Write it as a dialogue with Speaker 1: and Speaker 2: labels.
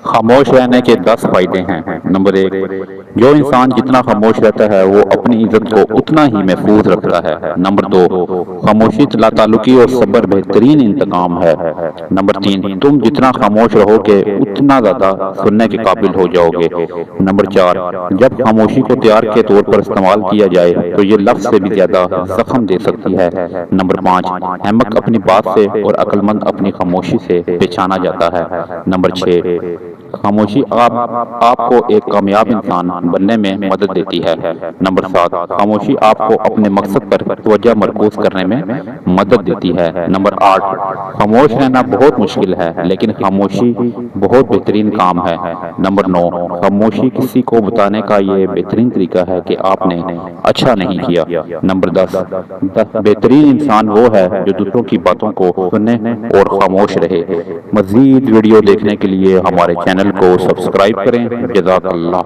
Speaker 1: خاموش رہنے کے 10 فائدے ہیں۔ نمبر 1، جو انسان جتنا خاموش رہتا ہے وہ اپنی عزت کو اتنا ہی محفوظ رکھتا ہے۔ نمبر 2، خاموشی تعلقی اور صبر بہترین انتقام ہے۔ نمبر 3، تم جتنا خاموش رہو گے اتنا زیادہ سننے کے قابل ہو جاؤ گے۔ نمبر 4، جب خاموشی کو تیار کے طور پر استعمال کیا جائے تو یہ لفظ سے بھی زیادہ زخم دے سکتی ہے۔ نمبر 5، احمق اپنی بات سے اور عقل مند اپنی خاموشی سے پہچانا جاتا ہے۔ نمبر 6، خاموشی آپ کو ایک کامیاب انسان بننے میں مدد دیتی ہے۔ نمبر 7، خاموشی آپ کو اپنے مقصد پر توجہ مرکوز کرنے میں مدد دیتی ہے۔ نمبر 8، خاموش رہنا بہت مشکل ہے لیکن خاموشی بہت بہترین کام ہے۔ نمبر 9، خاموشی کسی کو بتانے کا یہ بہترین طریقہ ہے کہ آپ نے اچھا نہیں کیا۔ نمبر 10، بہترین انسان وہ ہے جو دوسروں کی باتوں کو سنے اور خاموش رہے۔ مزید ویڈیو دیکھنے کے لیے ہمارے چینل کو سبسکرائب کریں۔ جزاک اللہ۔